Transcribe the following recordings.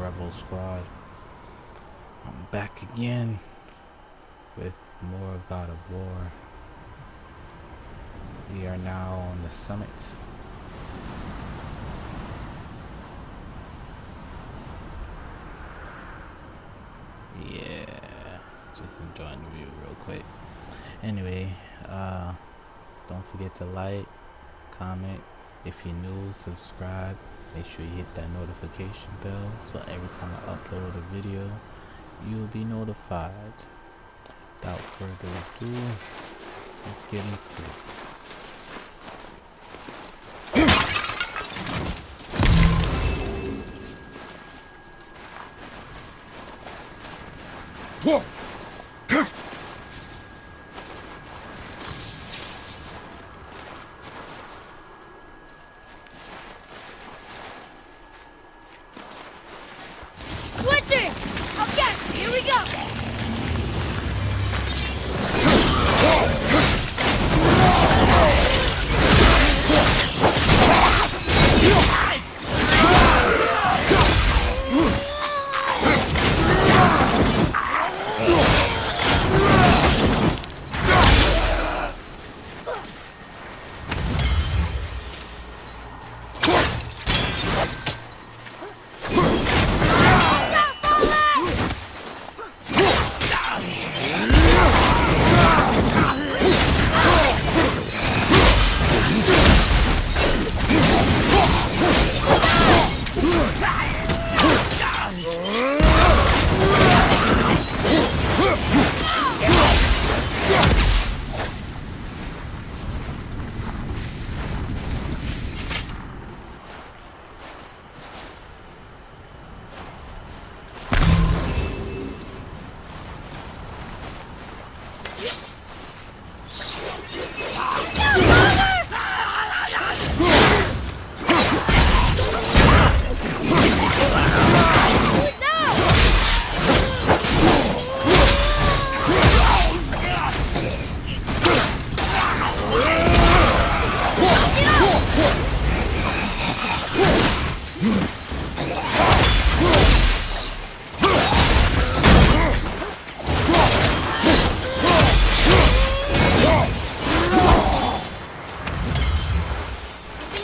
Rebel Squad. I'm back again with more God of War. We are now on the summit. Yeah, just enjoying the view real quick. Anyway, don't forget to like, comment. If you're new, subscribe. Make sure you hit that notification bell so every time I upload a video, you'll be notified. Without further ado, let's get into this. Winter! Okay, here we go!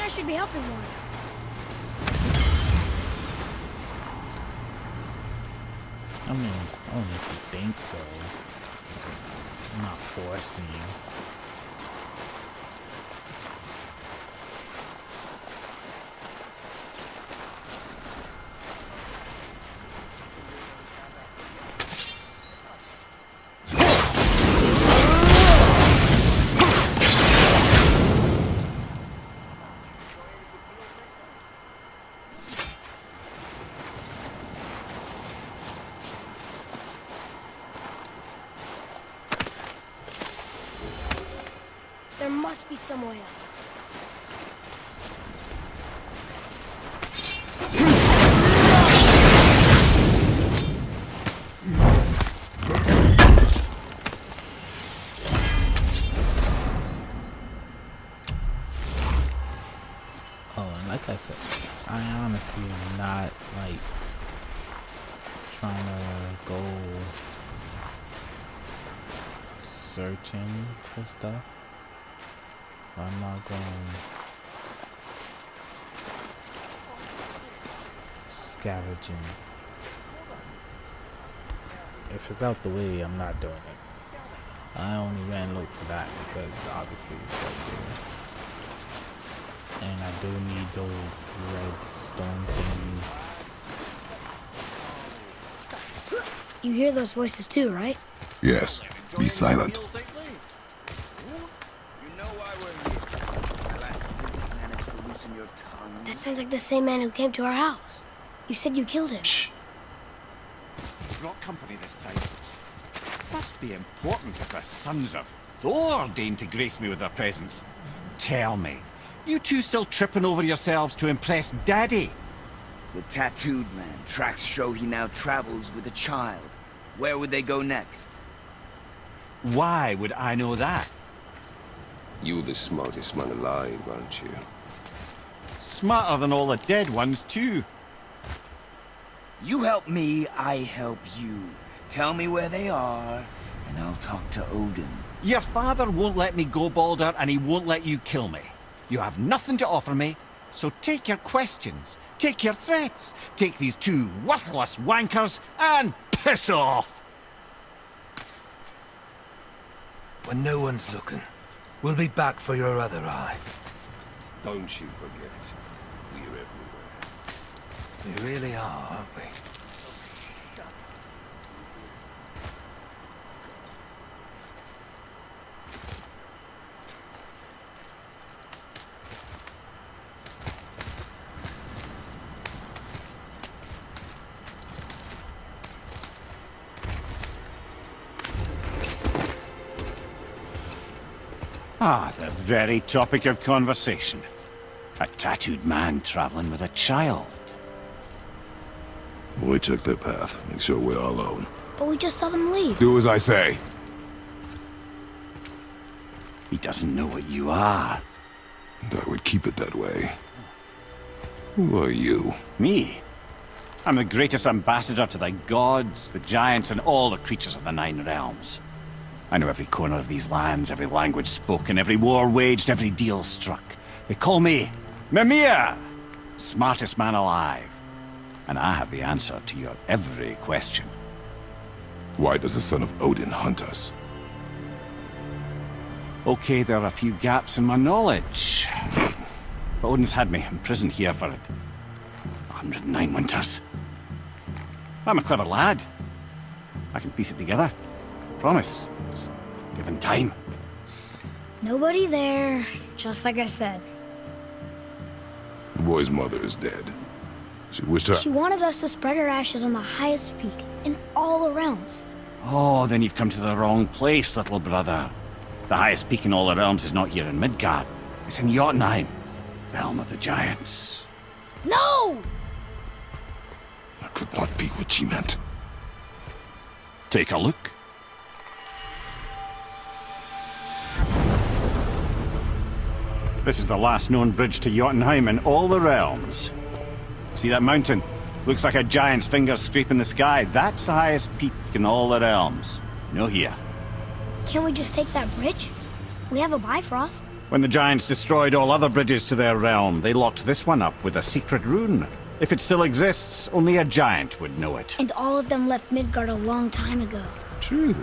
Should be helping more. I mean, only if you think so. I'm not forcing you. There must be some way up. Oh, and like I said, I honestly am not like trying to go searching for stuff. I'm not going scavenging. If it's out the way, I'm not doing it. I only ran look for that because obviously it's right there. And I do need those redstone thingies. You hear those voices too, right? Yes. Be silent. That sounds like the same man who came to our house. You said you killed him. Shh. Brought company this time. Must be important if the sons of Thor deign to grace me with their presence. Tell me, you two still tripping over yourselves to impress Daddy? The tattooed man. Tracks show he now travels with a child. Where would they go next? Why would I know that? You're the smartest man alive, aren't you? Smarter than all the dead ones, too. You help me, I help you. Tell me where they are, and I'll talk to Odin. Your father won't let me go, Baldur, and he won't let you kill me. You have nothing to offer me, so take your questions, take your threats, take these two worthless wankers, and piss off! When no one's looking, we'll be back for your other eye. Don't you forget, we're everywhere. We really are, aren't we? Ah, the very topic of conversation. A tattooed man traveling with a child. We check their path, make sure we're all alone. But we just saw them leave. Do as I say. He doesn't know what you are. And I would keep it that way. Who are you? Me? I'm the greatest ambassador to the gods, the giants, and all the creatures of the Nine Realms. I know every corner of these lands, every language spoken, every war waged, every deal struck. They call me Mimir, smartest man alive. And I have the answer to your every question. Why does the son of Odin hunt us? Okay, there are a few gaps in my knowledge. But Odin's had me imprisoned here for 109 winters. I'm a clever lad. I can piece it together. Promise. Just given time. Nobody there, just like I said. The boy's mother is dead. She wished her... She wanted us to spread her ashes on the highest peak in all the realms. Oh, then you've come to the wrong place, little brother. The highest peak in all the realms is not here in Midgard. It's in Jotunheim, realm of the giants. No! That could not be what she meant. Take a look. This is the last known bridge to Jotunheim in all the realms. See that mountain? Looks like a giant's finger scraping the sky. That's the highest peak in all the realms. No here. Can't we just take that bridge? We have a Bifrost. When the giants destroyed all other bridges to their realm, they locked this one up with a secret rune. If it still exists, only a giant would know it. And all of them left Midgard a long time ago. True.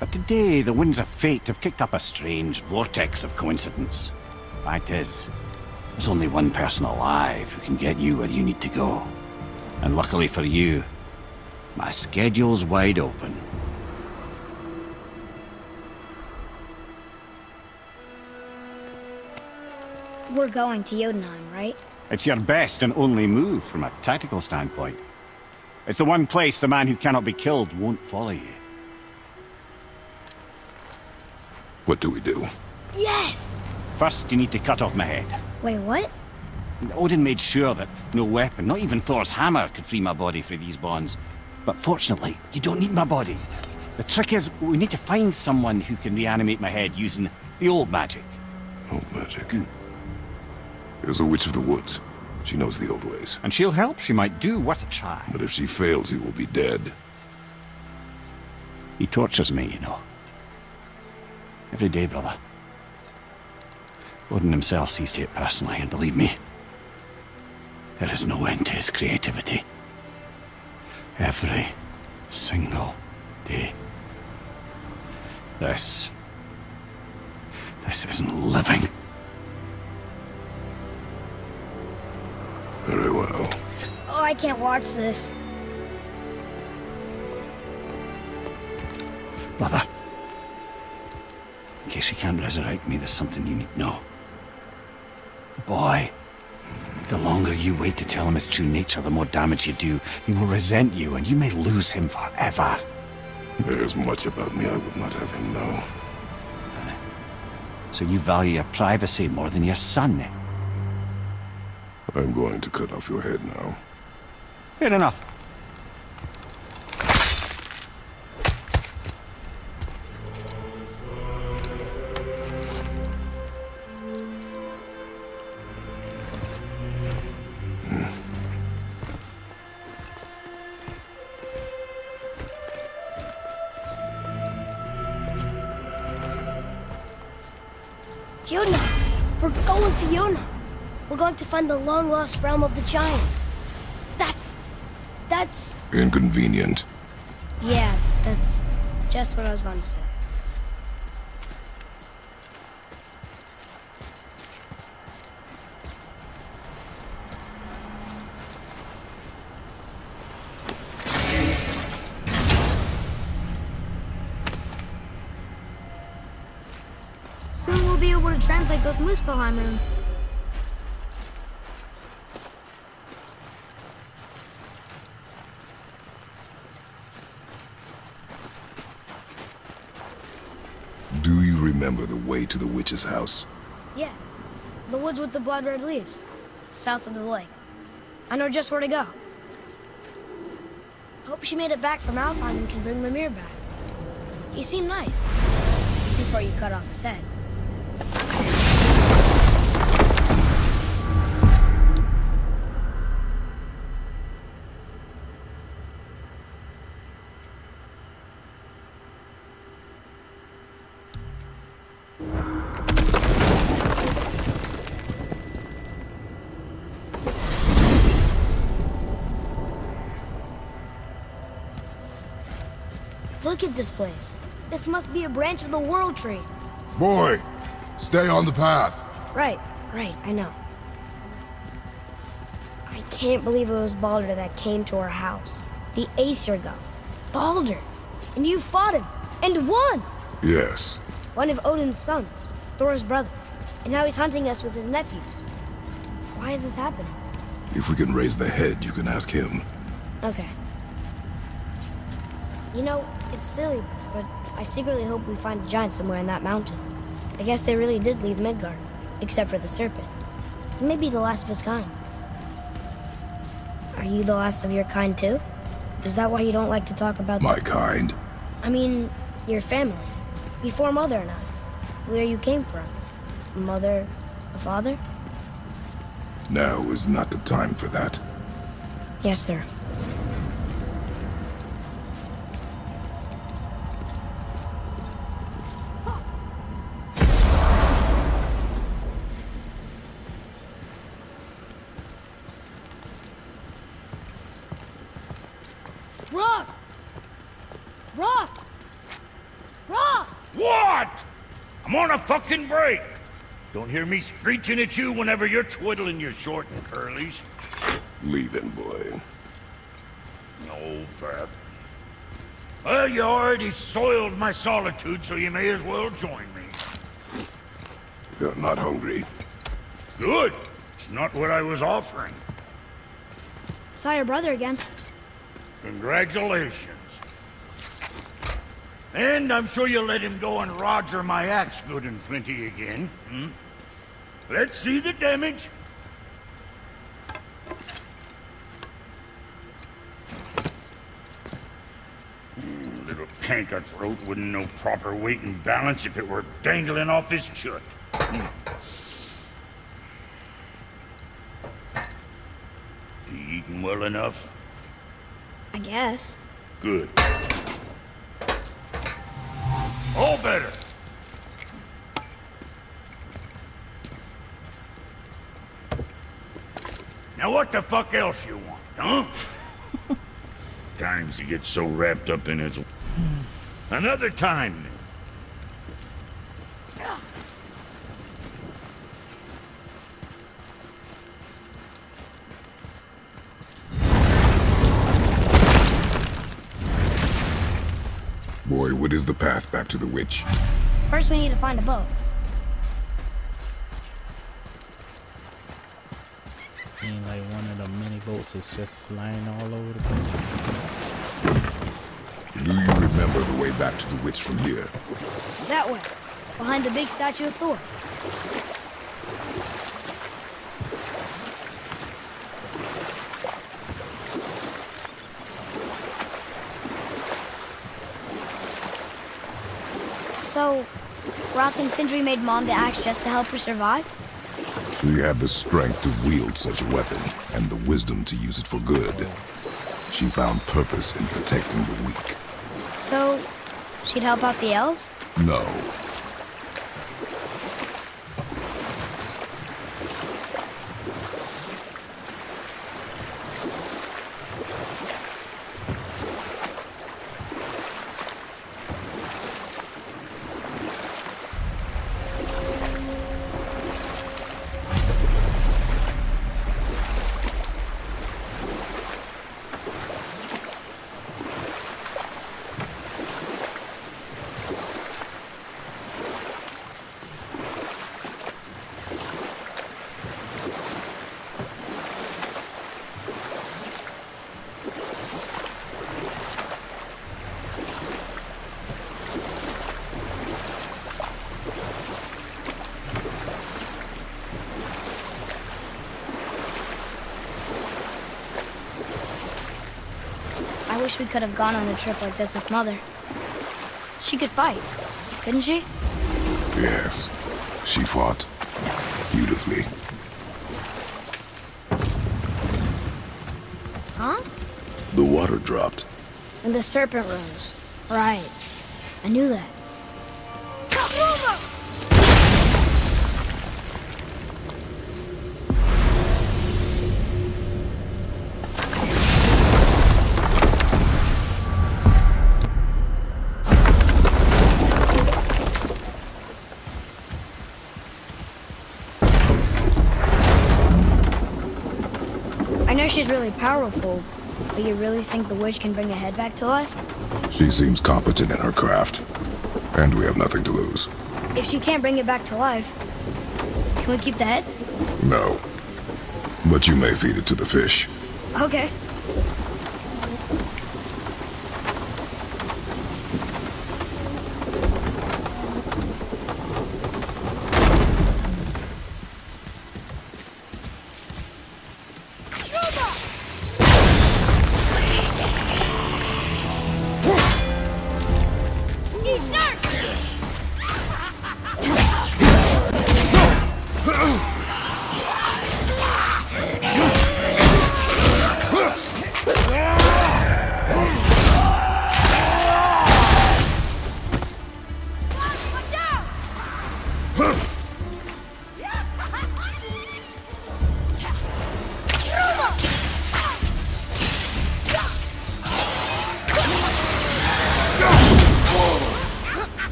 But today, the winds of fate have kicked up a strange vortex of coincidence. Fact is, there's only one person alive who can get you where you need to go. And luckily for you, my schedule's wide open. We're going to Jotunheim, right? It's your best and only move from a tactical standpoint. It's the one place the man who cannot be killed won't follow you. What do we do? Yes! First, you need to cut off my head. Wait, what? Odin made sure that no weapon, not even Thor's hammer, could free my body from these bonds. But fortunately, you don't need my body. The trick is, we need to find someone who can reanimate my head using the old magic. Old magic. There's a witch of the woods. She knows the old ways. And she'll help. She might do worth a try. But if she fails, he will be dead. He tortures me, you know. Every day, brother. Odin himself sees to it personally, and believe me, there is no end to his creativity. Every single day. This isn't living. Very well. Oh, I can't watch this. Brother, in case you can't resurrect me, there's something you need to know. Boy, the longer you wait to tell him his true nature, the more damage you do. He will resent you, and you may lose him forever. There's much about me I would not have him know. So you value your privacy more than your son, eh? I'm going to cut off your head now. Fair enough. Yuna! We're going to Yuna! We're going to find the long-lost realm of the Giants. That's... Inconvenient. Yeah, that's just what I was going to say. Soon we'll be able to translate those Muspelheim runes. Do you remember the way to the witch's house? Yes, the woods with the blood-red leaves, south of the lake. I know just where to go. Hope she made it back from Alfheim and can bring Mimir back. He seemed nice, before you cut off his head. Look at this place. This must be a branch of the World Tree. Boy, stay on the path. Right, I know. I can't believe it was Baldur that came to our house. The Aesir god. Baldur! And you fought him, and won! Yes. One of Odin's sons, Thor's brother. And now he's hunting us with his nephews. Why is this happening? If we can raise the head, you can ask him. Okay. You know, it's silly, but I secretly hope we find a giant somewhere in that mountain. I guess they really did leave Midgard, except for the serpent. He may be the last of his kind. Are you the last of your kind too? Is that why you don't like to talk about My kind? I mean, your family. Before Mother and I. Where you came from. A mother, a father? Now is not the time for that. Yes, sir. Rock! Rock! Rock! What? I'm on a fucking break. Don't hear me screeching at you whenever you're twiddling your short and curlies. Leave him, boy. No, Bab. Well, you already soiled my solitude, so you may as well join me. You're not hungry. Good. It's not what I was offering. Saw your brother again. Congratulations. And I'm sure you'll let him go and roger my axe good and plenty again. Hmm? Let's see the damage. Little canker throat wouldn't know proper weight and balance if it were dangling off his chut. You eating well enough? I guess. Good. All better. Now what the fuck else you want, huh? Times you get so wrapped up in it. Another time, then. Boy, what is the path back to the witch? First, we need to find a boat. Ain't like one of the mini boats is just flying all over the place. Do you remember the way back to the witch from here? That way. Behind the big statue of Thor. So, Rock and Sindri made Mom the axe just to help her survive? She had the strength to wield such a weapon, and the wisdom to use it for good. She found purpose in protecting the weak. So, she'd help out the elves? No. I wish we could have gone on a trip like this with Mother. She could fight, couldn't she? Yes, she fought beautifully. Huh? The water dropped. And the serpent rose. Right. I knew that. I know she's really powerful, but you really think the witch can bring a head back to life? She seems competent in her craft, and we have nothing to lose. If she can't bring it back to life, can we keep the head? No. But you may feed it to the fish. Okay.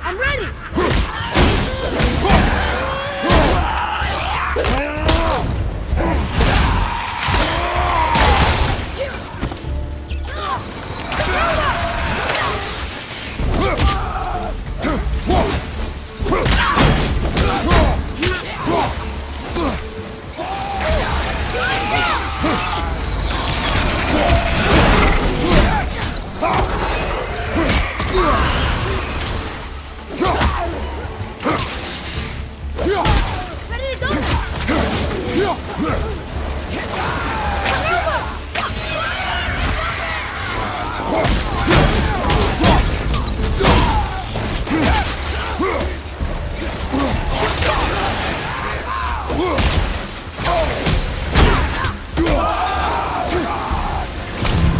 I'm ready!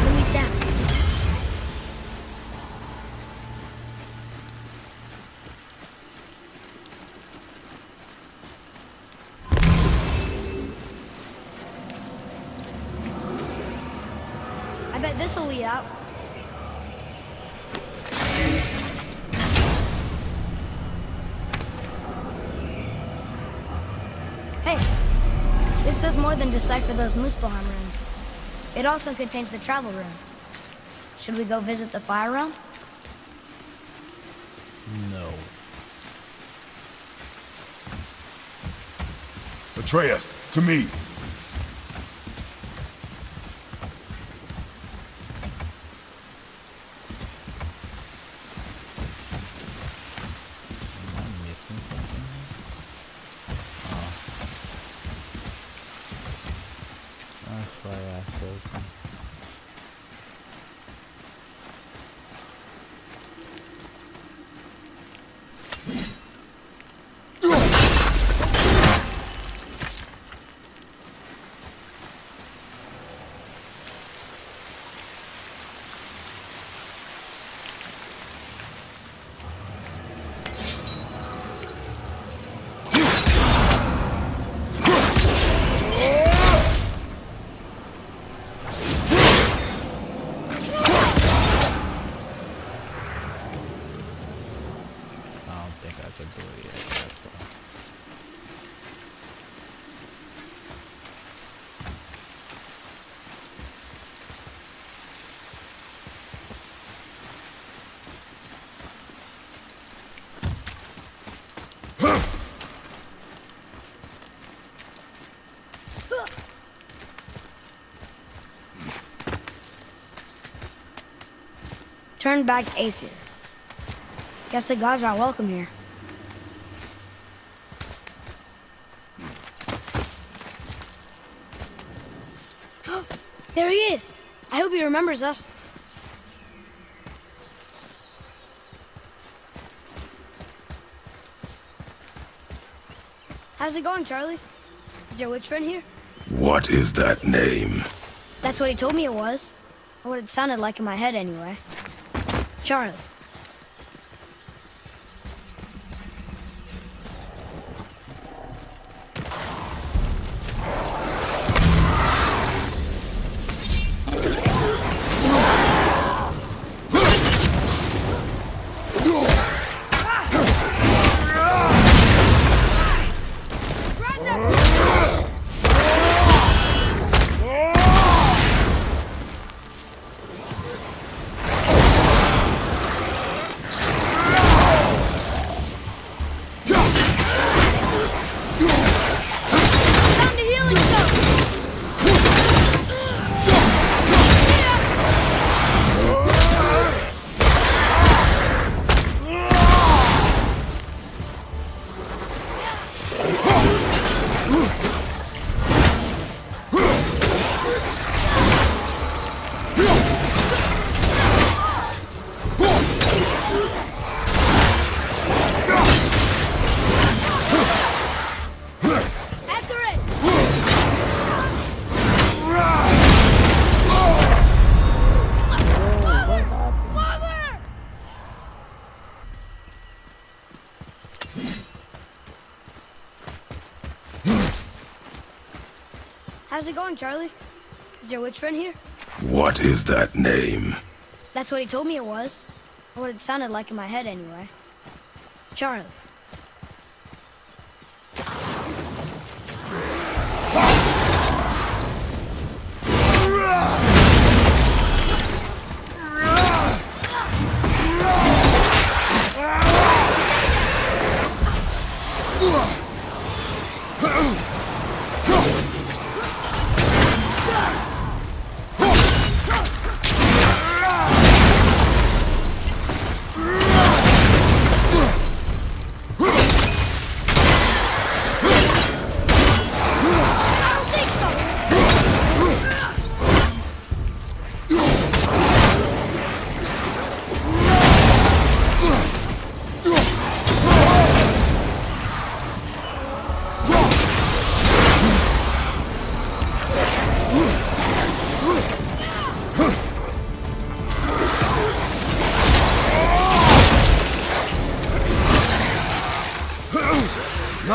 Lily's down. I bet this'll lead out. Hey, this does more than decipher those Muspelheim runes. It also contains the travel rune. Should we go visit the Fire Realm? No. Atreus, to me. Am I missing something? Oh. That's why I showed you. I don't think I could do it yet. That's why. Turn back Aesir. Guess the gods aren't welcome here. There he is! I hope he remembers us. How's it going, Charlie? Is your witch friend here? What is that name? That's what he told me it was. Or what it sounded like in my head, anyway. Charlie. How's it going, Charlie? Is your witch friend here? What is that name? That's what he told me it was. Or what it sounded like in my head, anyway. Charlie.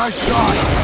Nice shot!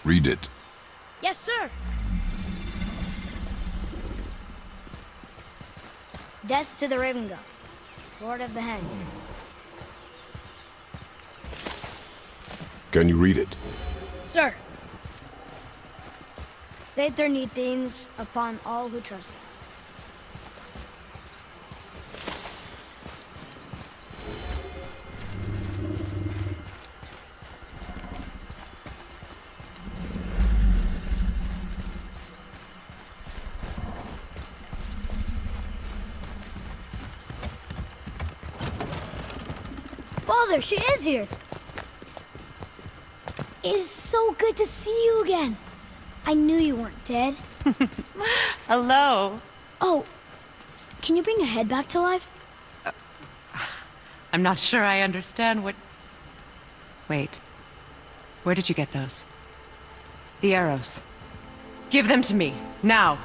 Read it. Yes, sir. Death to the Raven God, Lord of the Hanged. Can you read it? Sir. Saith their neat things upon all who trust Oh, there she is here. It is so good to see you again. I knew you weren't dead. Hello. Oh, can you bring a head back to life? I'm not sure I understand what... Wait. Where did you get those? The arrows. Give them to me, now.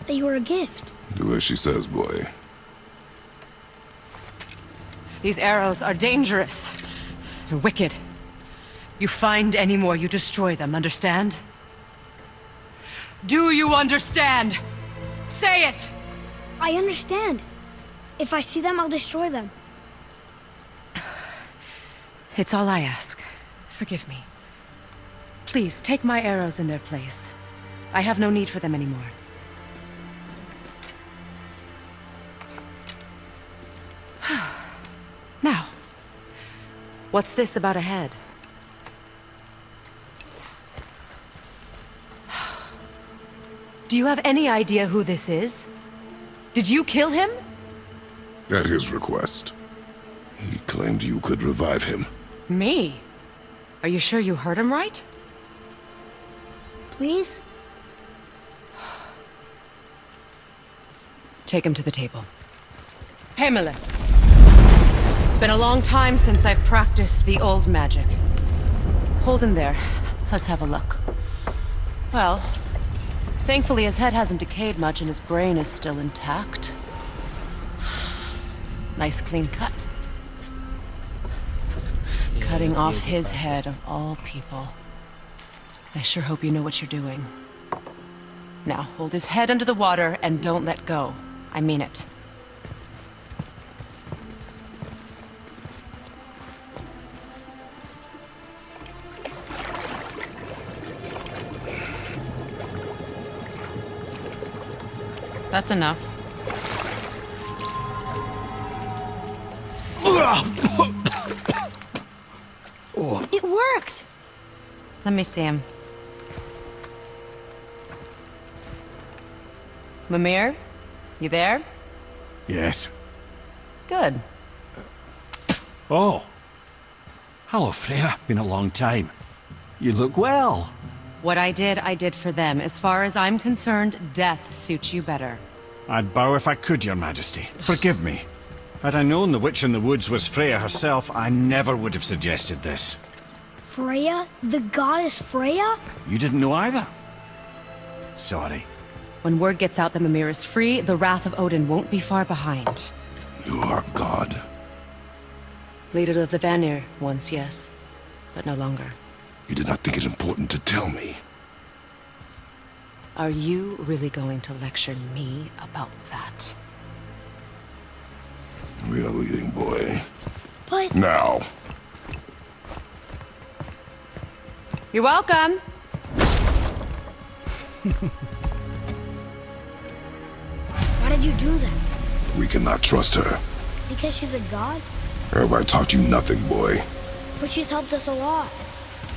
They were a gift. Do as she says, boy. These arrows are dangerous. They're wicked. You find any more, you destroy them, understand? Do you understand? Say it! I understand. If I see them, I'll destroy them. It's all I ask. Forgive me. Please, take my arrows in their place. I have no need for them anymore. Now, what's this about a head? Do you have any idea who this is? Did you kill him? At his request. He claimed you could revive him. Me? Are you sure you heard him right? Please? Take him to the table. Pamela. It's been a long time since I've practiced the old magic. Hold him there. Let's have a look. Well, thankfully his head hasn't decayed much and his brain is still intact. Nice clean cut. Cutting off his head of all people. I sure hope you know what you're doing. Now, hold his head under the water and don't let go. I mean it. That's enough. It worked! Let me see him. Mimir? You there? Yes. Good. Oh. Hello, Freya. Been a long time. You look well. What I did for them. As far as I'm concerned, death suits you better. I'd bow if I could, Your Majesty. Forgive me. Had I known the witch in the woods was Freya herself, I never would have suggested this. Freya? The goddess Freya? You didn't know either? Sorry. When word gets out that Mimir is free, the wrath of Odin won't be far behind. You are God. Leader of the Vanir, once, yes. But no longer. You did not think it important to tell me. Are you really going to lecture me about that? We are leaving, boy. But... Now. You're welcome! Why did you do that? We cannot trust her. Because she's a god? Have I taught you nothing, boy? But she's helped us a lot.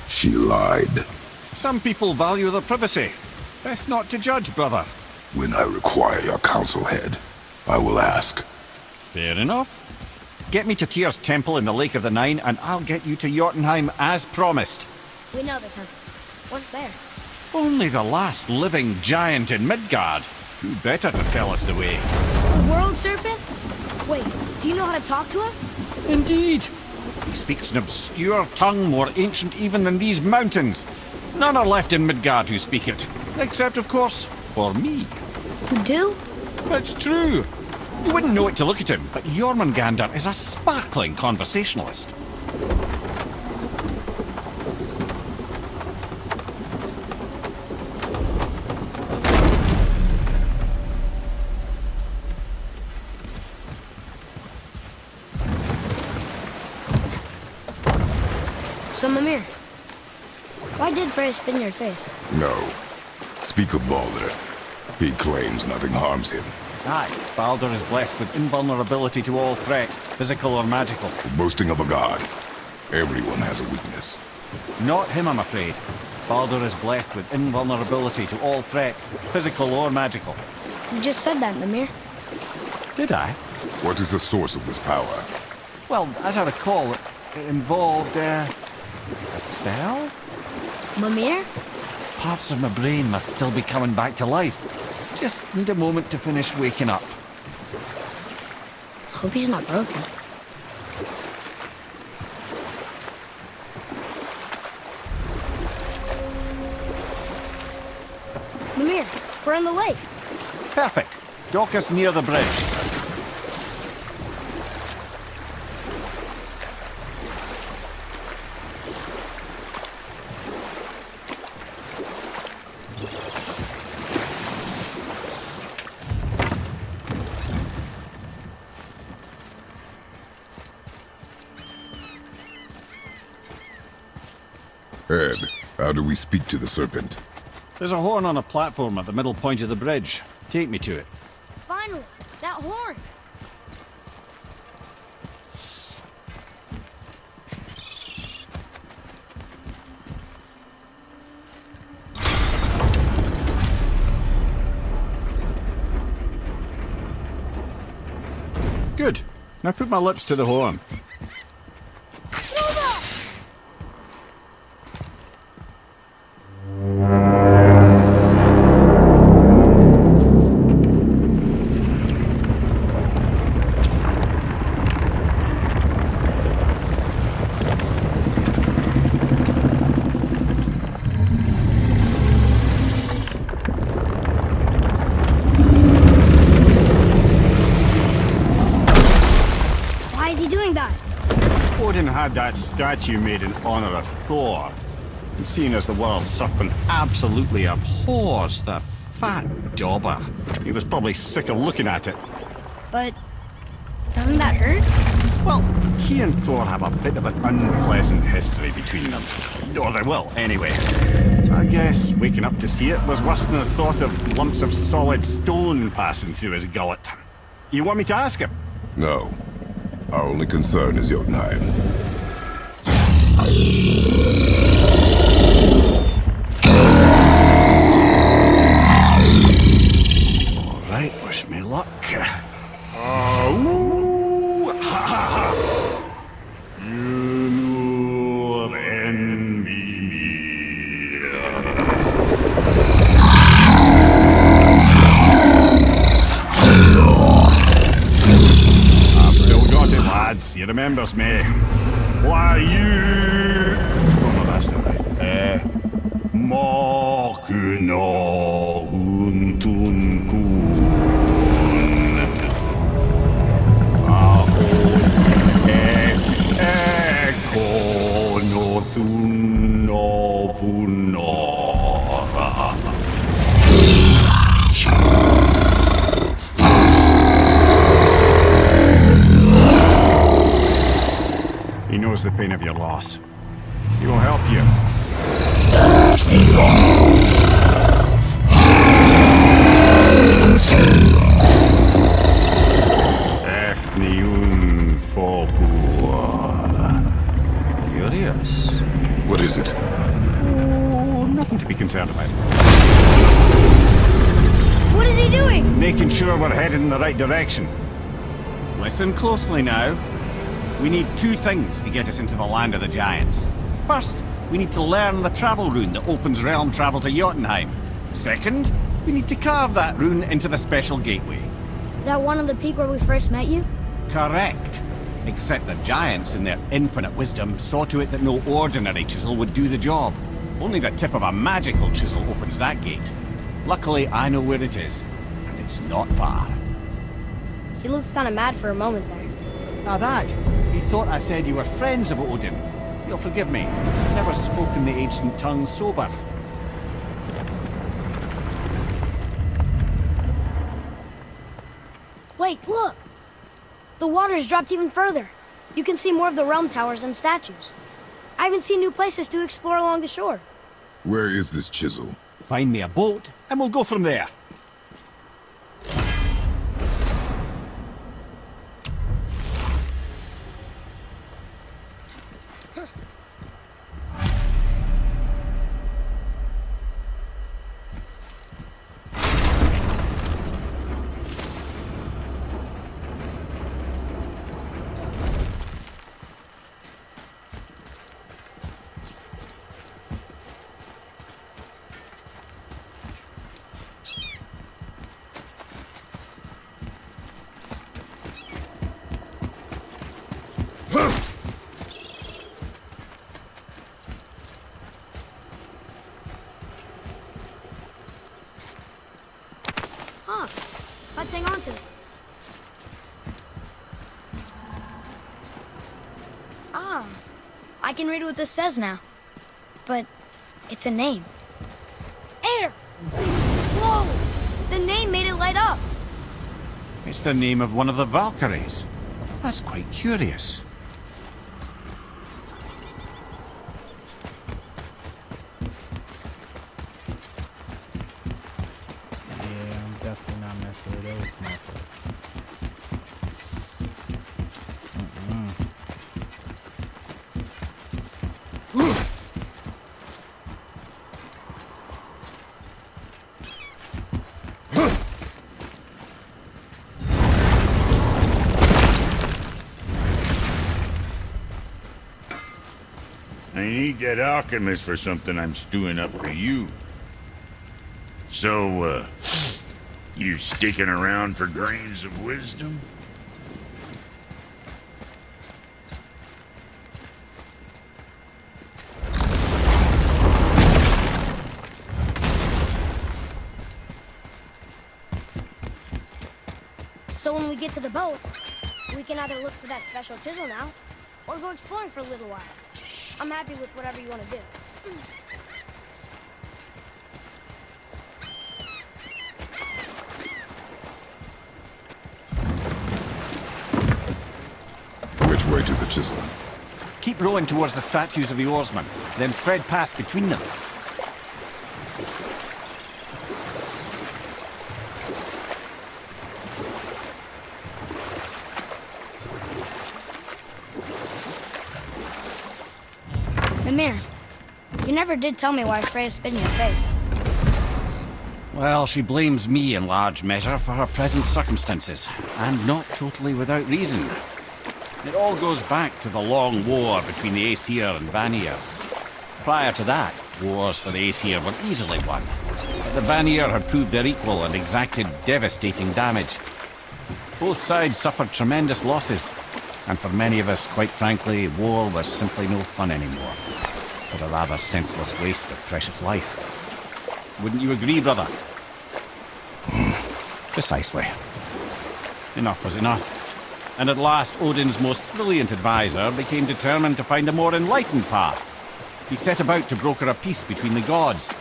She lied. Some people value their privacy. Best not to judge, brother. When I require your council head, I will ask. Fair enough. Get me to Tyr's temple in the Lake of the Nine, and I'll get you to Jotunheim as promised. We know the temple. What's there? Only the last living giant in Midgard. Who better to tell us the way? The world serpent? Wait, do you know how to talk to him? Indeed. He speaks an obscure tongue more ancient even than these mountains. None are left in Midgard who speak it. Except, of course, for me. You do? It's true. You wouldn't know it to look at him, but Jormungandr is a sparkling conversationalist. So, Mimir, why did Freya spin your face? No. Speak of Baldur. He claims nothing harms him. Aye, Baldur is blessed with invulnerability to all threats, physical or magical. The boasting of a god. Everyone has a weakness. Not him, I'm afraid. Baldur is blessed with invulnerability to all threats, physical or magical. You just said that, Mimir. Did I? What is the source of this power? Well, as I recall, It involved, a spell? Mimir? Parts of my brain must still be coming back to life. Just need a moment to finish waking up. Hope he's not broken. Mimir, we're in the lake. Perfect. Dock us near the bridge. Ed, how do we speak to the serpent? There's a horn on a platform at the middle point of the bridge. Take me to it. Finally, that horn. Good. Now put my lips to the horn. Why is he doing that? Odin had that statue made in honor of Thor. And seeing as the world serpent absolutely abhors the fat dauber, he was probably sick of looking at it. But doesn't that hurt? Well, he and Thor have a bit of an unpleasant history between them. Or they will, anyway. So I guess waking up to see it was worse than the thought of lumps of solid stone passing through his gullet. You want me to ask him? No. Our only concern is Jotunheim. All right, wish me luck. Oh, ha ha ha! You envy me. I've still got it, lads. He remembers me. Why you? Oh no, that's not right. Makuna huntun kun. He knows the pain of your loss. He will help you. Efniun Fobur. Curious. What is it? Oh, nothing to be concerned about. What is he doing? Making sure we're headed in the right direction. Listen closely now. We need two things to get us into the land of the giants. First, we need to learn the travel rune that opens realm travel to Jotunheim. Second, we need to carve that rune into the special gateway. That one on the peak where we first met you? Correct. Except the giants, in their infinite wisdom, saw to it that no ordinary chisel would do the job. Only the tip of a magical chisel opens that gate. Luckily, I know where it is, and it's not far. He looked kind of mad for a moment there. Now that, he thought I said you were friends of Odin. You'll forgive me. Never spoken the ancient tongue sober. Wait, look! The water's dropped even further. You can see more of the realm towers and statues. I even see new places to explore along the shore. Where is this chisel? Find me a boat, and we'll go from there. Huh. Let's hang on to it. Ah. I can read what this says now. But it's a name. Air! Whoa! The name made it light up. It's the name of one of the Valkyries. That's quite curious. Yeah, I'm definitely not messing with those motherfuckers. I need that alchemist for something I'm stewing up for you. So, you sticking around for grains of wisdom? So when we get to the boat, we can either look for that special chisel now, or go exploring for a little while. I'm happy with whatever you want to do. Which way to the chisel? Keep rowing towards the statues of the oarsmen, then thread past between them. Mimir, you never did tell me why Freya spit in your face. Well, she blames me in large measure for her present circumstances, and not totally without reason. It all goes back to the long war between the Aesir and Vanir. Prior to that, wars for the Aesir were easily won, but the Vanir had proved their equal and exacted devastating damage. Both sides suffered tremendous losses, and for many of us, quite frankly, war was simply no fun anymore, but a rather senseless waste of precious life. Wouldn't you agree, brother? Precisely. Enough was enough. And at last, Odin's most brilliant advisor became determined to find a more enlightened path. He set about to broker a peace between the gods.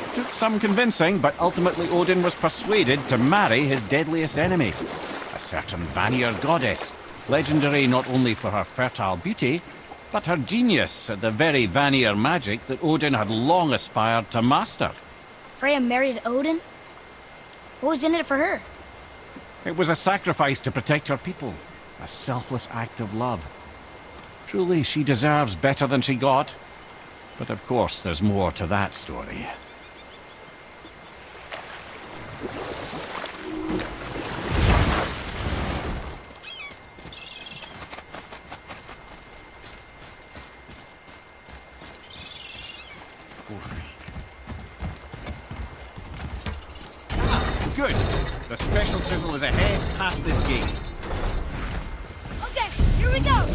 It took some convincing, but ultimately Odin was persuaded to marry his deadliest enemy, a certain Vanir goddess, legendary not only for her fertile beauty, but her genius at the very Vanir magic that Odin had long aspired to master. Freya married Odin? What was in it for her? It was a sacrifice to protect her people, a selfless act of love. Truly, she deserves better than she got. But of course, there's more to that story. Good. The special chisel is ahead, past this gate. Okay, here we go!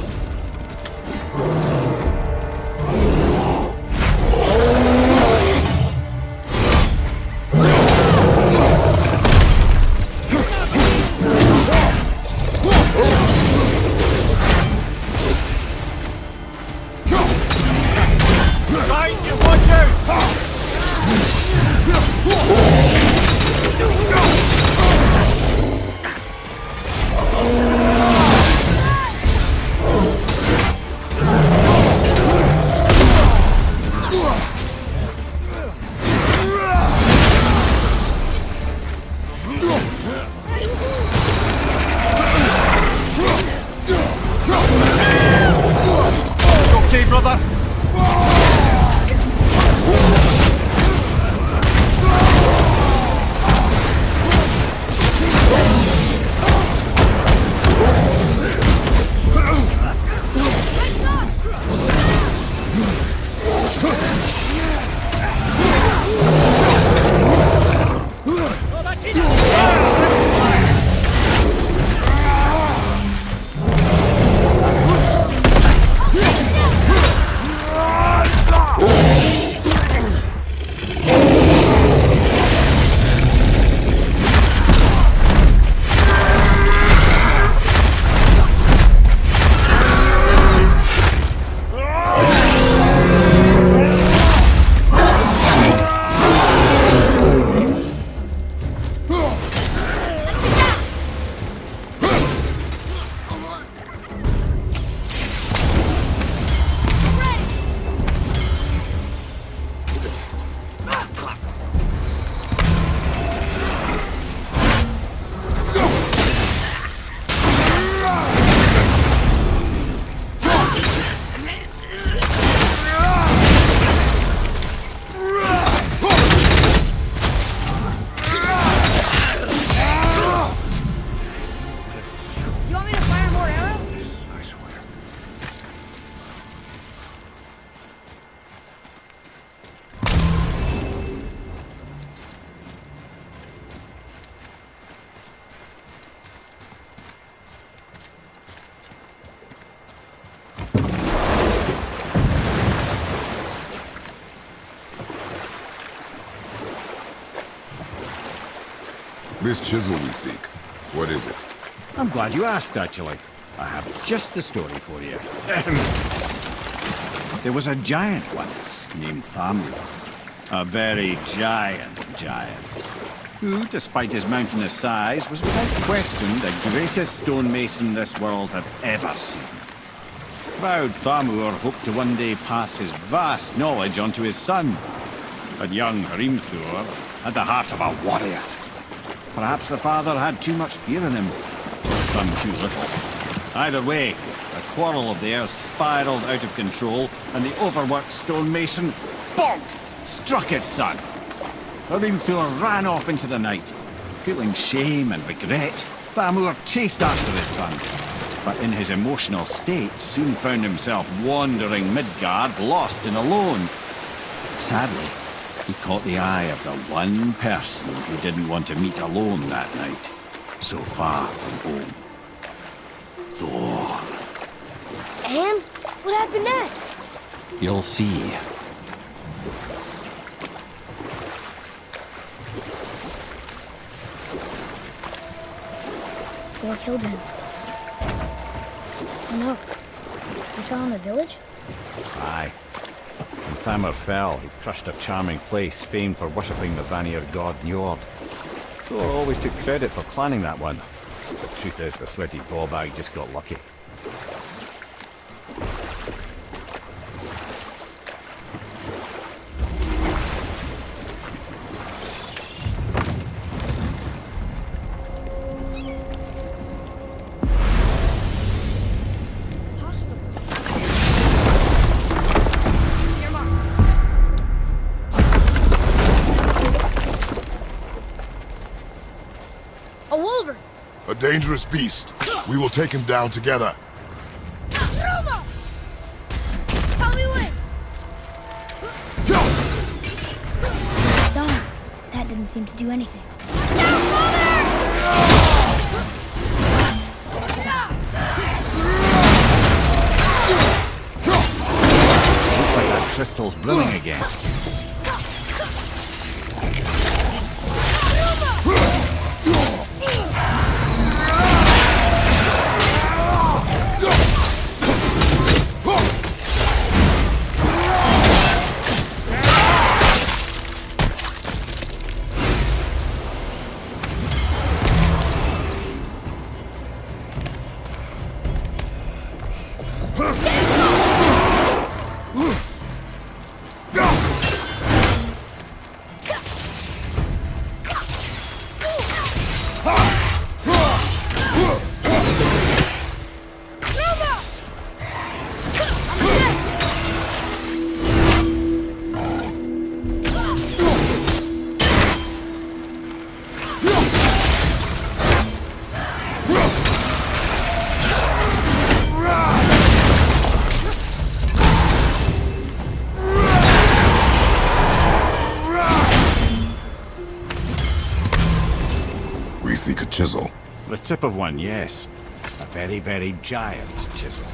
Behind you, watch out! This chisel we seek, what is it? I'm glad you asked, actually. I have just the story for you. There was a giant once named Thamur. A very giant, who, despite his mountainous size, was without question the greatest stonemason this world had ever seen. Proud Thamur hoped to one day pass his vast knowledge on to his son. But young Hrimthur had the heart of a warrior. Perhaps the father had too much fear in him, or the son too little. Either way, the quarrel of theirs spiraled out of control, and the overworked stonemason, bonk, struck his son. Hrimthur ran off into the night. Feeling shame and regret, Thamur chased after his son, but in his emotional state soon found himself wandering Midgard, lost and alone. Sadly, he caught the eye of the one person he didn't want to meet alone that night, so far from home. Thor. And what happened next? You'll see. Thor killed him. Oh no. He fell in the village? Aye. When Thamur fell, he crushed a charming place famed for worshipping the Vanir god Njord. Thor always took credit for planning that one. The truth is, the sweaty ballbag just got lucky. A dangerous beast. We will take him down together. Ruma! Tell me when! Darn, that didn't seem to do anything. Looks like that crystal's brimming again. Seek a chisel. The tip of one, yes. A very, very giant chisel.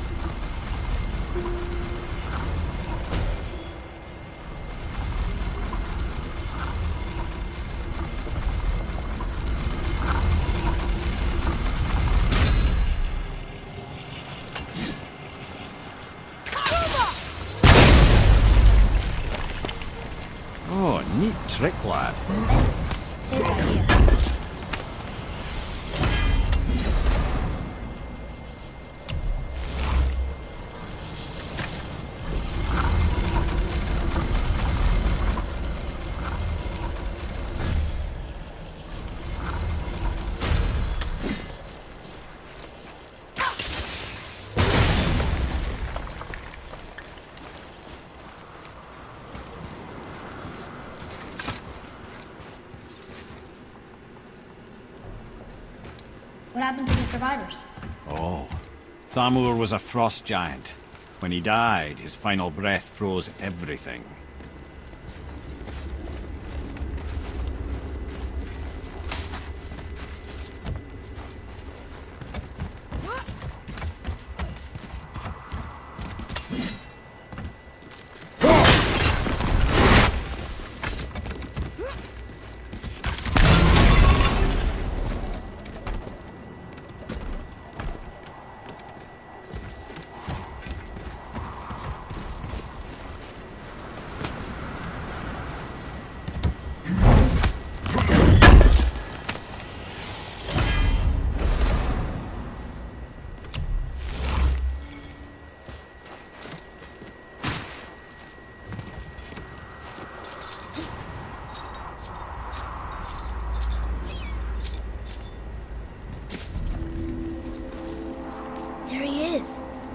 Oh, neat trick, lad. What happened to the survivors? Oh, Thamur was a frost giant. When he died, his final breath froze everything.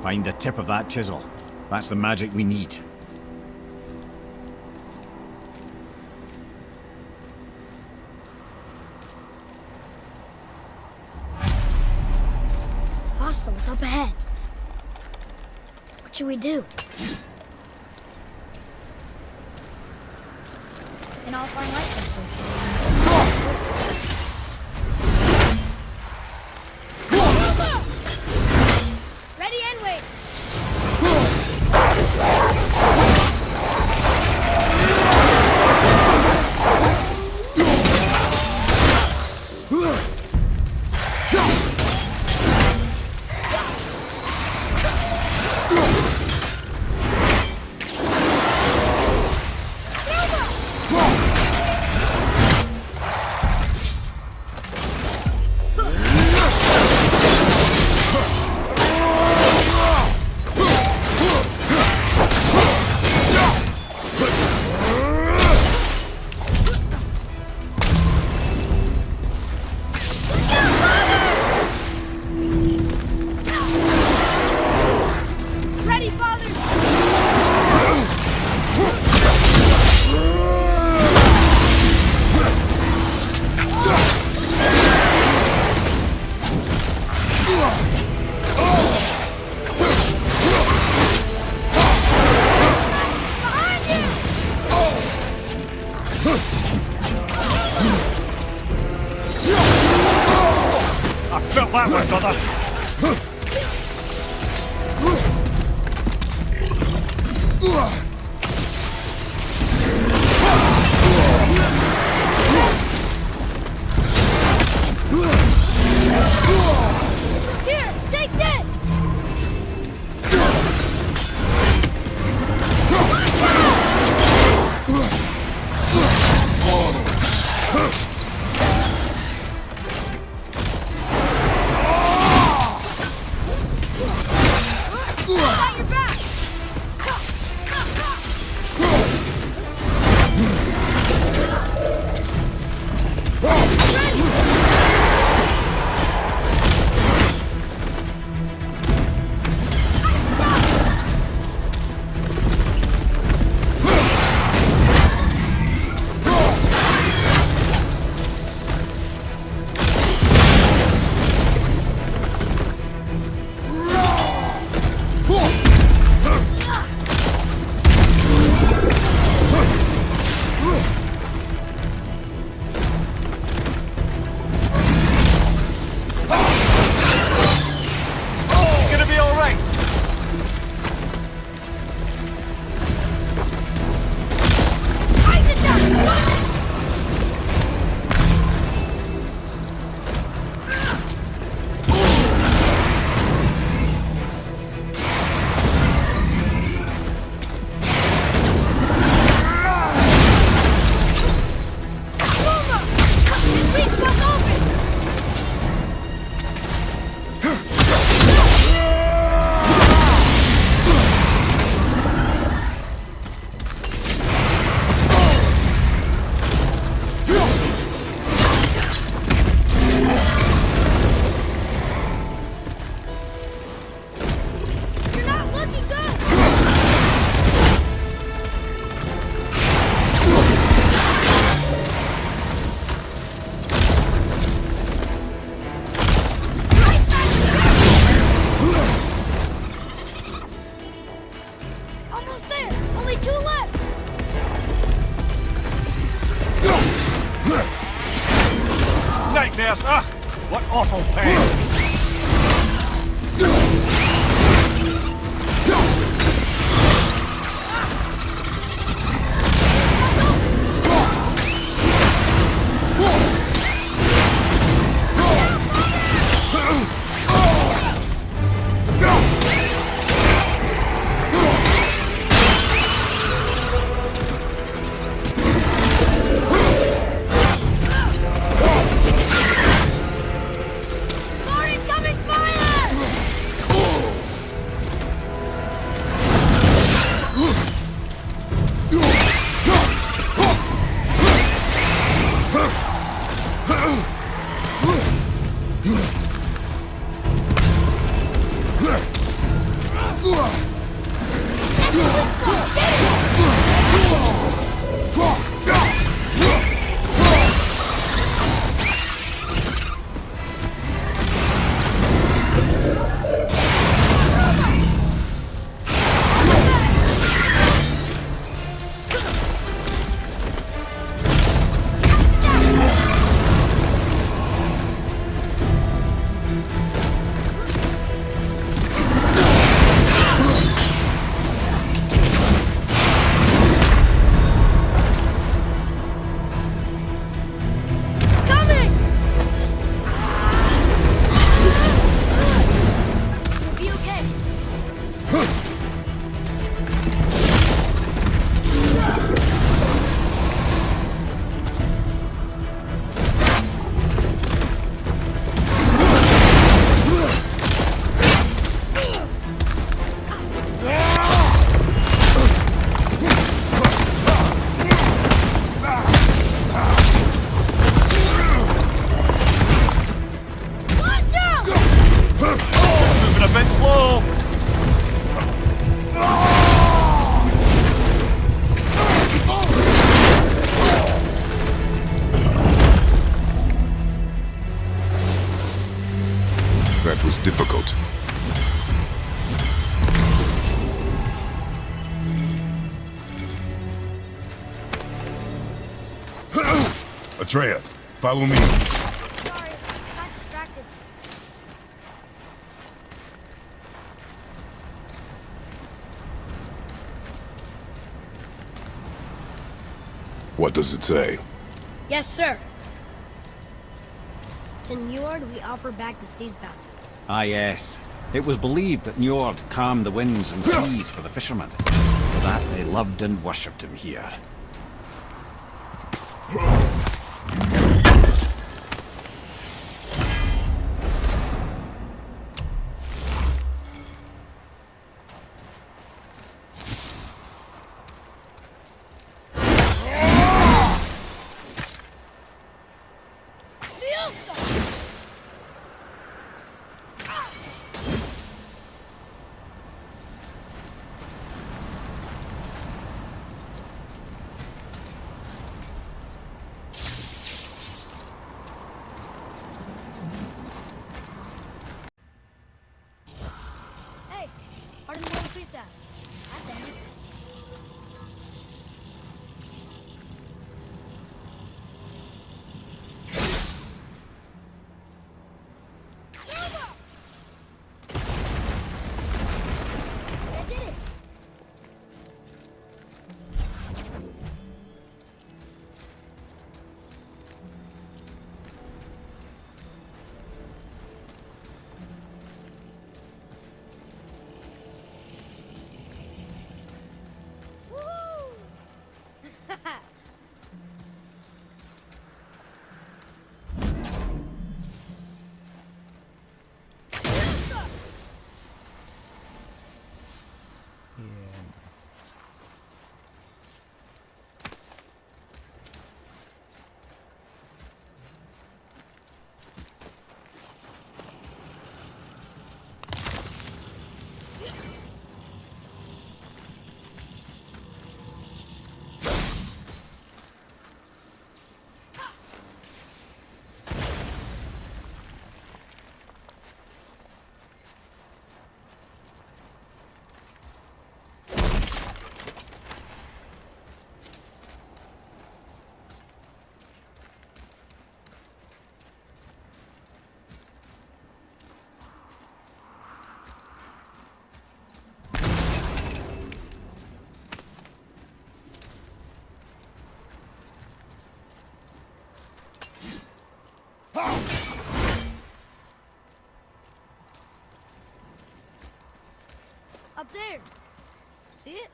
Find the tip of that chisel. That's the magic we need. Hostiles up ahead. What should we do? Then I'll find light crystal. Ready and wait. Ready, father! I felt that one, brother. Here, take this! Got your back! Gonna be all right. You're not looking good! Almost there! Only 2 left! Nightmares, ah! What awful pain! Sorry, was difficult. Atreus, follow me. Sorry, I got distracted. What does it say? Yes, sir. To Njord, we offer back the sea's bounty. Ah, yes. It was believed that Njord calmed the winds and seas for the fishermen. For that, they loved and worshipped him here. Hey, pardon the little piece that. That's Andy. I did it! Up there. See it?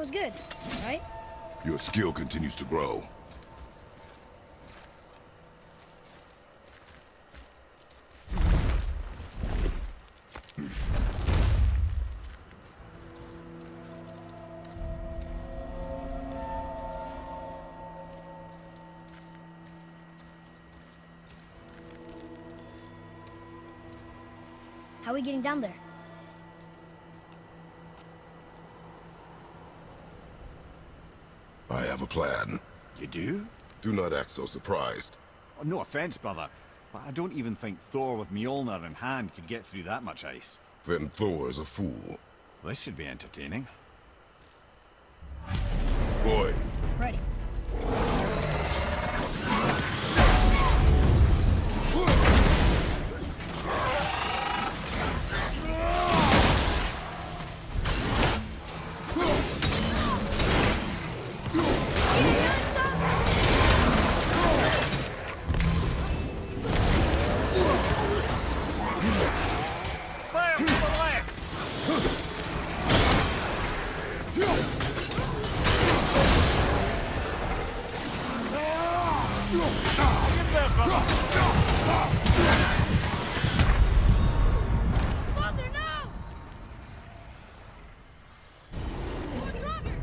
was good, right? Your skill continues to grow. How are we getting down there? I have a plan. You do? Do not act so surprised. Oh, no offense, brother, but I don't even think Thor with Mjolnir in hand could get through that much ice. Then Thor is a fool. This should be entertaining. Boy, Ready. Fire from the left! Get there, brother! Father, no! More stronger!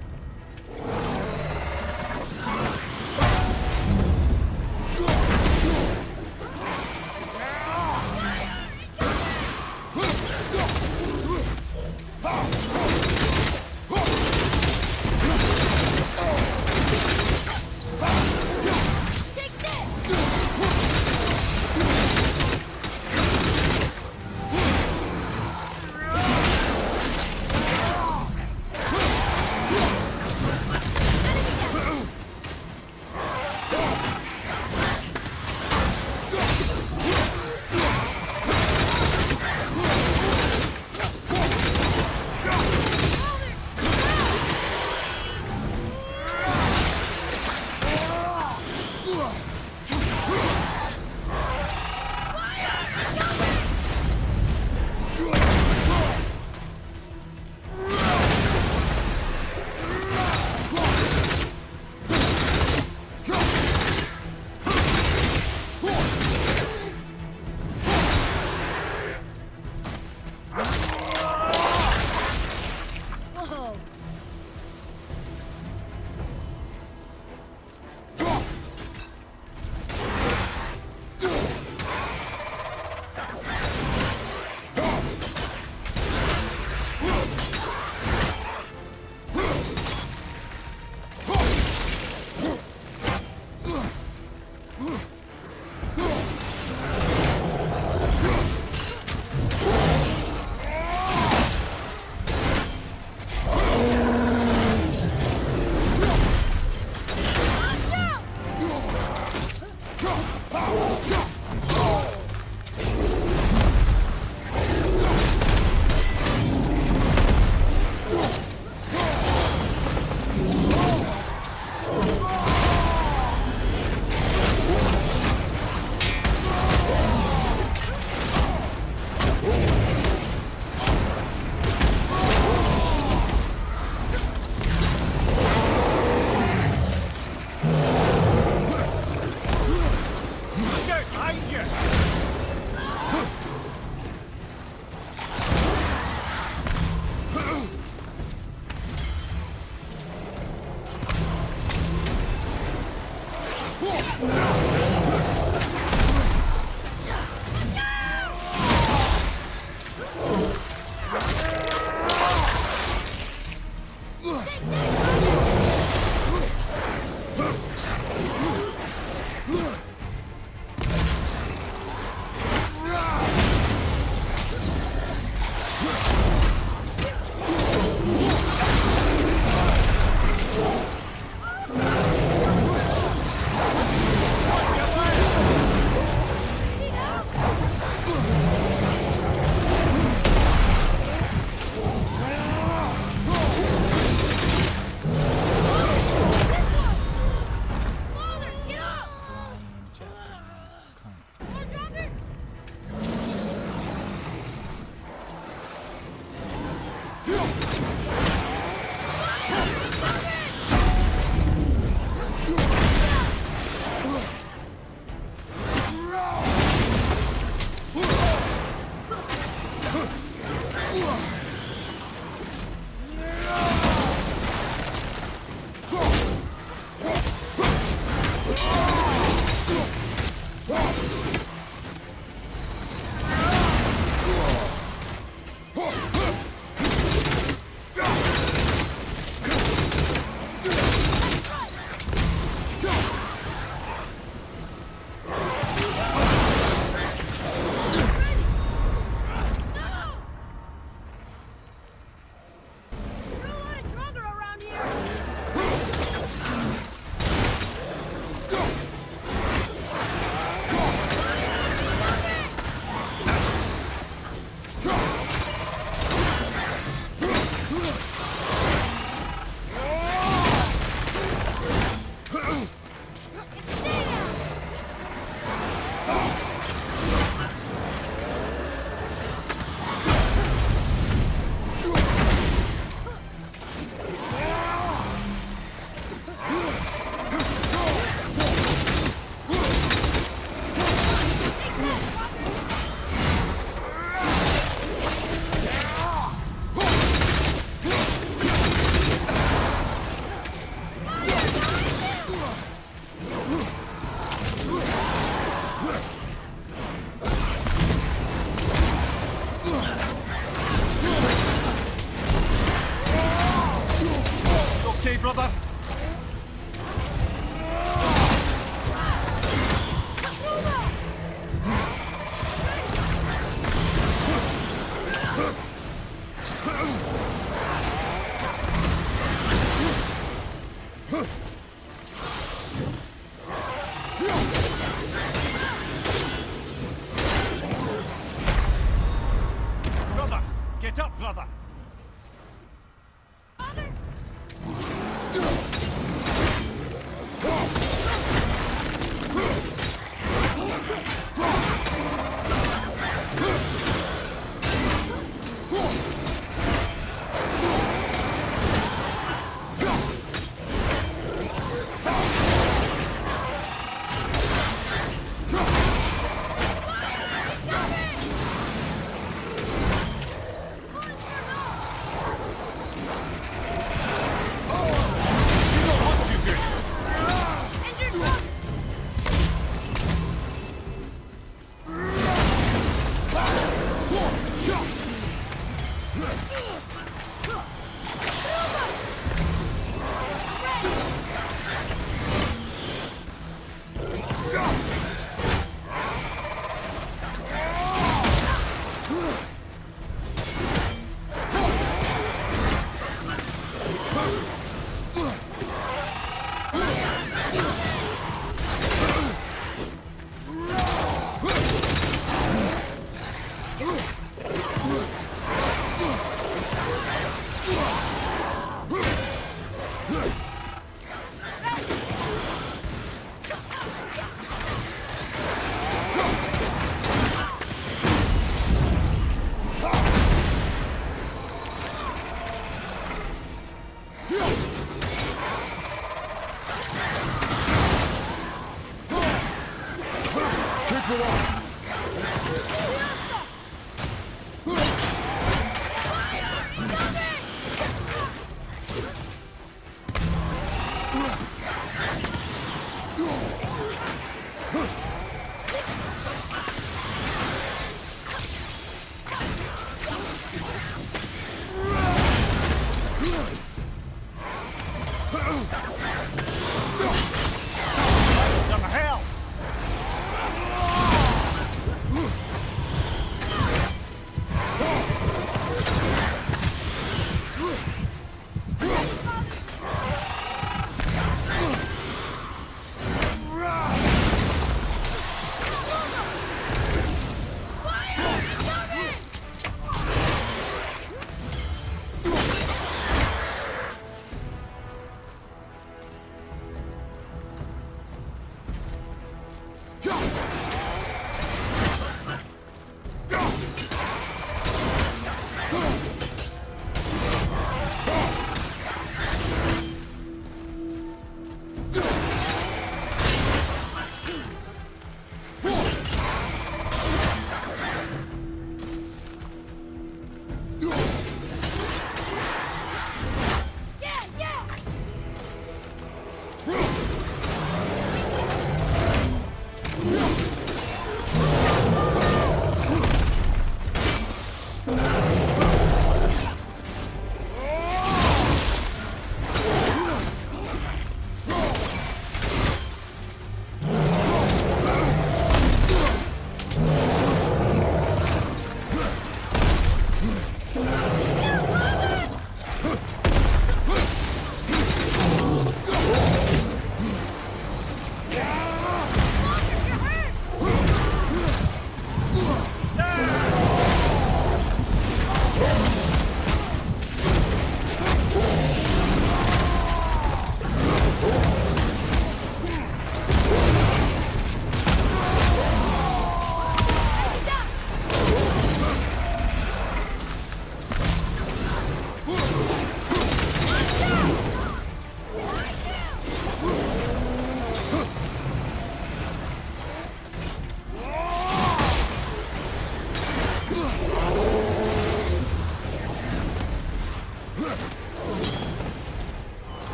Take this! Whoa! Look out behind you! Father, get up! Japanese cunt. More stronger! Fire! Some help!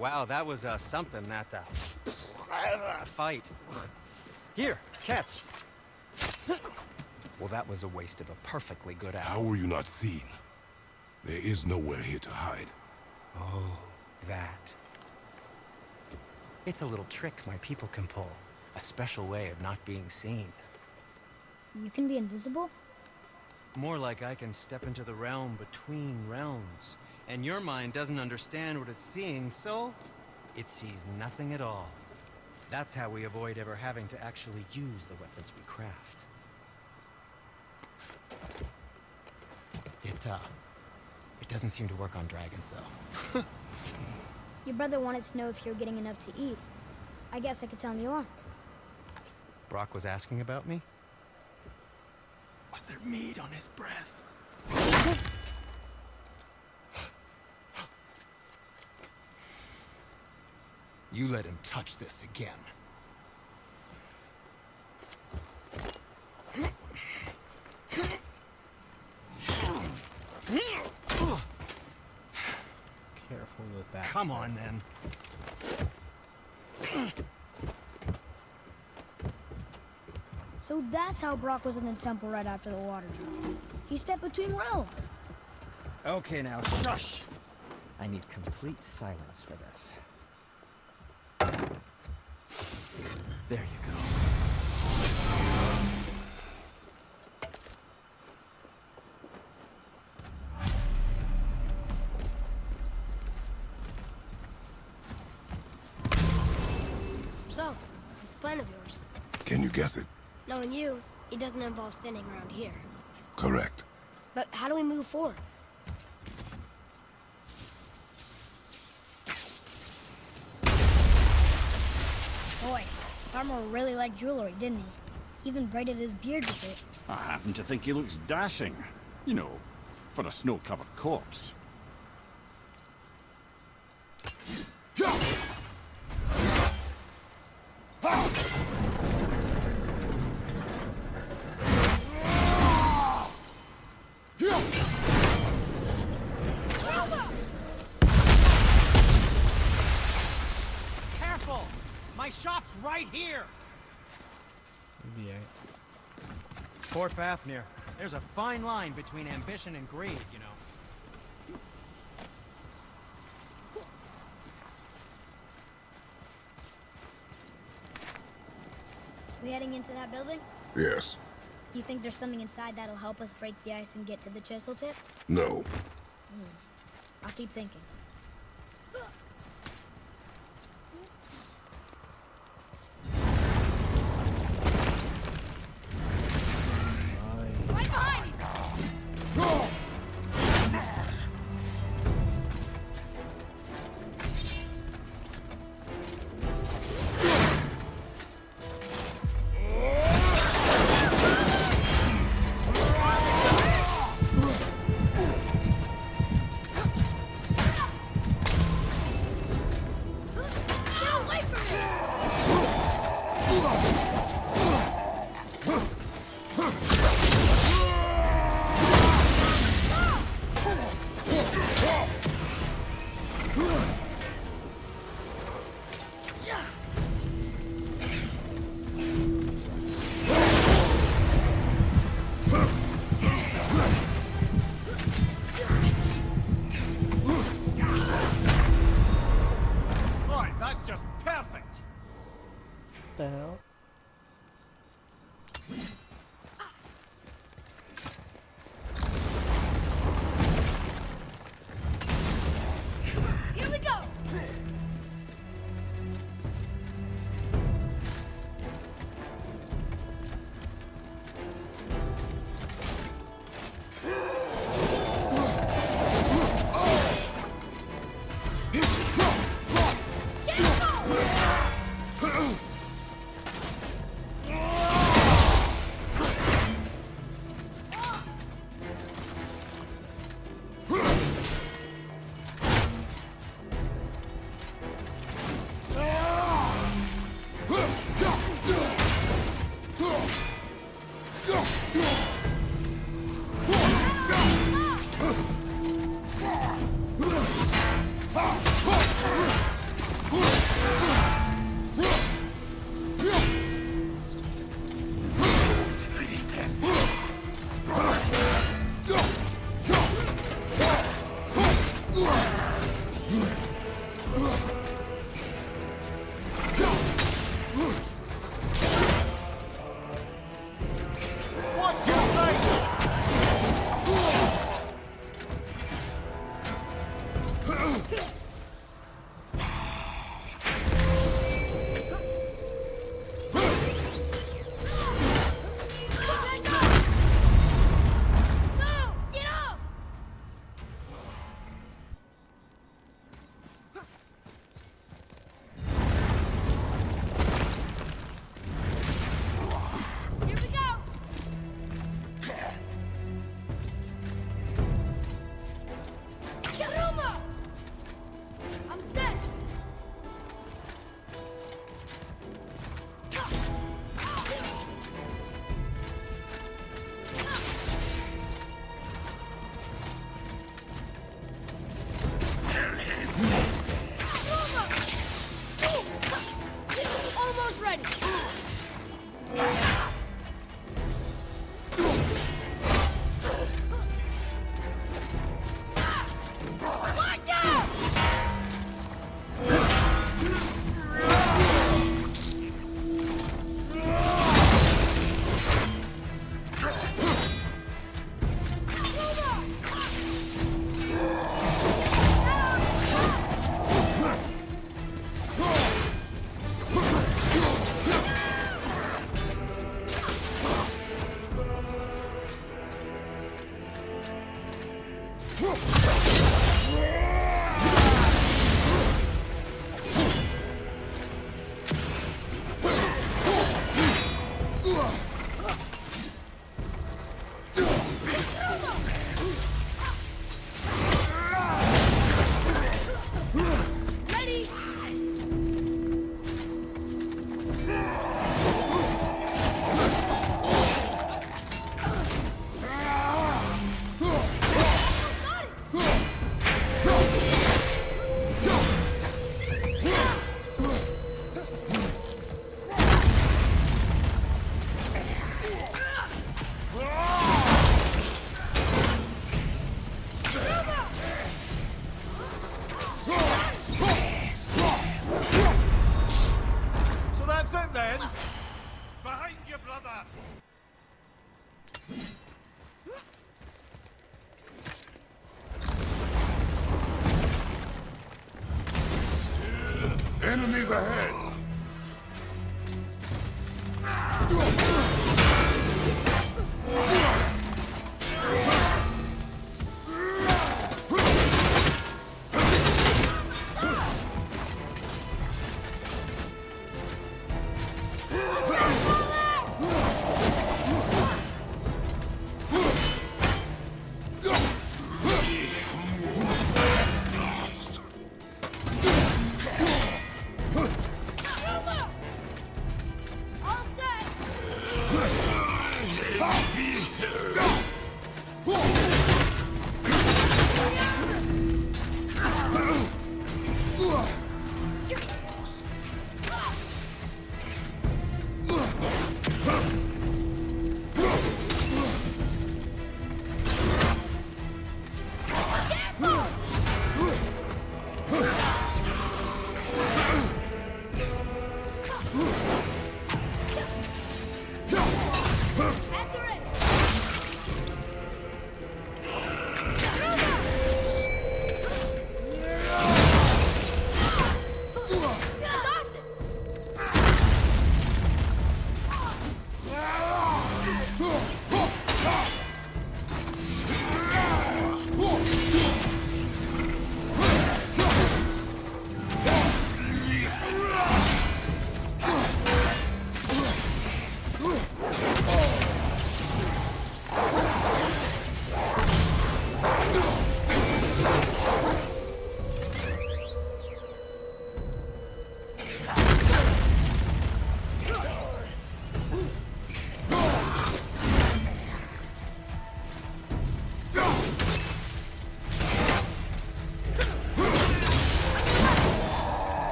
Wow, that was something, that fight. Here, catch. Well, that was a waste of a perfectly good apple. How were you not seen? There is nowhere here to hide. Oh, that. It's a little trick my people can pull. A special way of not being seen. You can be invisible? More like I can step into the realm between realms. And your mind doesn't understand what it's seeing, so it sees nothing at all. That's how we avoid ever having to actually use the weapons we craft. It doesn't seem to work on dragons, though. Your brother wanted to know if you're getting enough to eat. I guess I could tell him you are. Brock was asking about me? Was there meat on his breath? You let him touch this again. Careful with that. Come on, then. So that's how Brock was in the temple right after the water drop. He stepped between realms. Okay, now, shush! I need complete silence for this. There you go. So, this plan of yours. Can you guess it? Knowing you, it doesn't involve standing around here. Correct. But how do we move forward? Boy, Farmer really liked jewelry, didn't he? Even braided his beard with it. I happen to think he looks dashing. You know, for a snow-covered corpse. Careful! My shop's right here! You'll be alright. Poor Fafnir. There's a fine line between ambition and greed, you know. We heading into that building? Yes. You think there's something inside that'll help us break the ice and get to the chisel tip? No. I'll keep thinking. Right behind you! Get away from me! So that's it then? Behind you, brother! Enemies ahead!